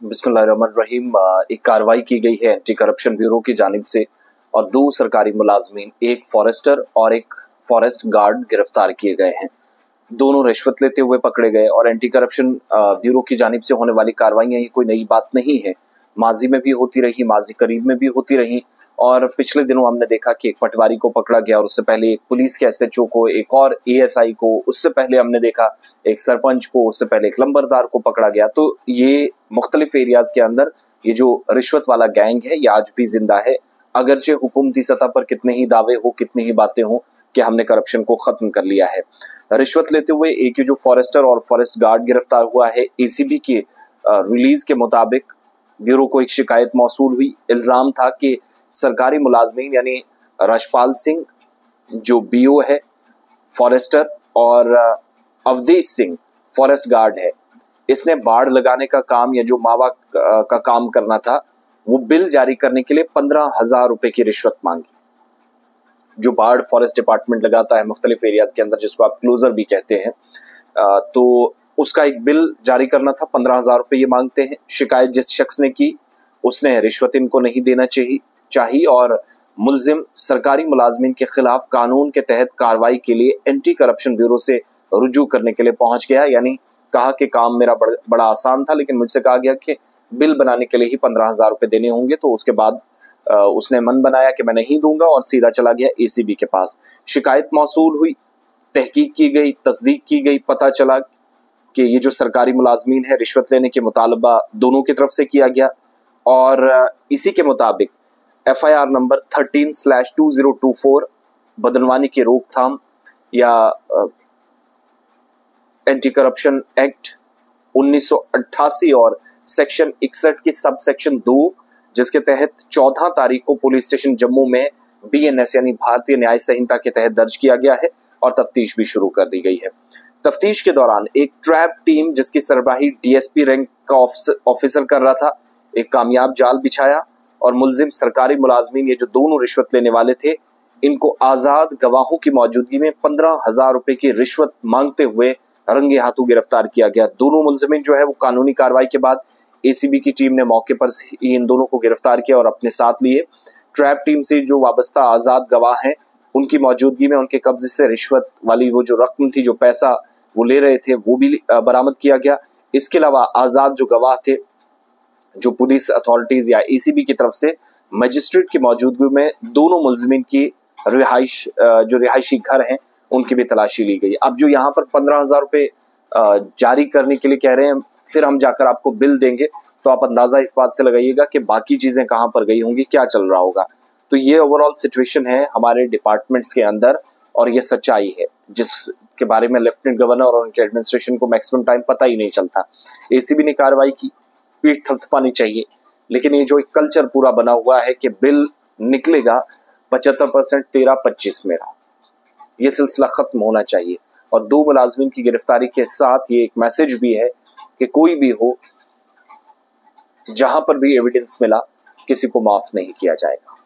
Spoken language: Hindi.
बिस्मिल्लाहिर्रहमानिर्रहीम। एक कार्रवाई की गई है एंटी करप्शन ब्यूरो की जानिब से और दो सरकारी मुलाजमीन, एक फॉरेस्टर और एक फॉरेस्ट गार्ड गिरफ्तार किए गए हैं। दोनों रिश्वत लेते हुए पकड़े गए और एंटी करप्शन ब्यूरो की जानिब से होने वाली कार्रवाइयां ये कोई नई बात नहीं है। माजी में भी होती रही, माजी करीब में भी होती रही और पिछले दिनों हमने देखा कि एक पटवारी को पकड़ा गया और उससे पहले एक पुलिस के एसएचओ को, एक और एएसआई को, उससे पहले हमने देखा एक सरपंच को, उससे पहले एक लंबरदार को पकड़ा गया। तो ये मुख्तलिफ एरियाज के अंदर ये जो रिश्वत वाला गैंग है ये आज भी जिंदा है, अगरचे हुकूमती सतह पर कितने ही दावे हो, कितनी ही बातें हो कि हमने करप्शन को खत्म कर लिया है। रिश्वत लेते हुए एक जो फॉरेस्टर और फॉरेस्ट गार्ड गिरफ्तार हुआ है, एसीबी के रिलीज के मुताबिक ब्यूरो को एक शिकायत मौसूल हुई। इल्जाम था कि सरकारी मुलाजमीन यानी राजपाल सिंह जो बीओ है फॉरेस्टर और अवधेश सिंह फॉरेस्ट गार्ड है, इसने बाड़ लगाने का काम या जो मावा का काम करना था वो बिल जारी करने के लिए 15,000 रुपए की रिश्वत मांगी। जो बाड़ फॉरेस्ट डिपार्टमेंट लगाता है मुख्तलिफ एरियाज के अंदर, जिसको आप क्लोजर भी कहते हैं, तो उसका एक बिल जारी करना था। 15,000 रुपए ये मांगते हैं। शिकायत जिस शख्स ने की उसने रिश्वत इनको नहीं देना चाहिए और मुल्जिम सरकारी मुलाजमीन के खिलाफ कानून के तहत कार्रवाई के लिए एंटी करप्शन ब्यूरो से रुजू करने के लिए पहुंच गया। यानी कहा कि काम मेरा बड़ा आसान था, लेकिन मुझसे कहा गया कि बिल बनाने के लिए ही 15,000 रुपए देने होंगे। तो उसके बाद उसने मन बनाया कि मैं नहीं दूंगा और सीधा चला गया एसीबी के पास। शिकायत मौसूल हुई, तहकीक की गई, तस्दीक की गई, पता चला कि ये जो सरकारी मुलाजमीन है रिश्वत लेने के मुतालबा दोनों की तरफ से किया गया और इसी के मुताबिक FIR नंबर 13/2024 बदनवानी की रोकथाम या एंटी करप्शन एक्ट 1988 और सेक्शन 61 की सब सेक्शन 2, जिसके तहत 14 तारीख को पुलिस स्टेशन जम्मू में BNS यानी भारतीय न्याय संहिता के तहत दर्ज किया गया है और तफ्तीश भी शुरू कर दी गई है। तफ्तीश के दौरान एक ट्रैप टीम जिसकी सरबराही DSP रैंक का ऑफिसर कर रहा था, एक कामयाब जाल बिछाया और मुल्जिम सरकारी मुलाजमीन ये जो दोनों रिश्वत लेने वाले थे, इनको आजाद गवाहों की मौजूदगी में 15,000 रुपए की रिश्वत मांगते हुए रंगे हाथों गिरफ्तार किया गया। दोनों मुल्जिमीन जो है वो कानूनी कार्रवाई के बाद एसीबी की टीम ने मौके पर ही इन दोनों को गिरफ्तार किया और अपने साथ लिए। ट्रैप टीम से जो वाबस्ता आजाद गवाह हैं उनकी मौजूदगी में उनके कब्जे से रिश्वत वाली वो जो रकम थी, जो पैसा वो ले रहे थे, वो भी बरामद किया गया। इसके अलावा आजाद जो गवाह थे, जो पुलिस अथॉरिटीज या एसीबी की तरफ से मजिस्ट्रेट की मौजूदगी में दोनों मुल्जिमीन की रिहाइश जो रिहायशी घर हैं उनकी भी तलाशी ली गई। अब जो यहाँ पर 15,000 रुपए जारी करने के लिए कह रहे हैं, फिर हम जाकर आपको बिल देंगे, तो आप अंदाजा इस बात से लगाइएगा कि बाकी चीजें कहां पर गई होंगी, क्या चल रहा होगा। तो ये ओवरऑल सिचुएशन है हमारे डिपार्टमेंट्स के अंदर और ये सच्चाई है जिसके बारे में लेफ्टिनेंट गवर्नर और उनके एडमिनिस्ट्रेशन को मैक्सिमम टाइम पता ही नहीं चलता। एसीबी ने कार्रवाई की, पीठ थपथपानी चाहिए, लेकिन ये जो एक कल्चर पूरा बना हुआ है कि बिल निकलेगा 75% तेरा 25 मेरा, ये सिलसिला खत्म होना चाहिए। और दो मुलाजमीन की गिरफ्तारी के साथ ये एक मैसेज भी है कि कोई भी हो, जहां पर भी एविडेंस मिला, किसी को माफ नहीं किया जाएगा।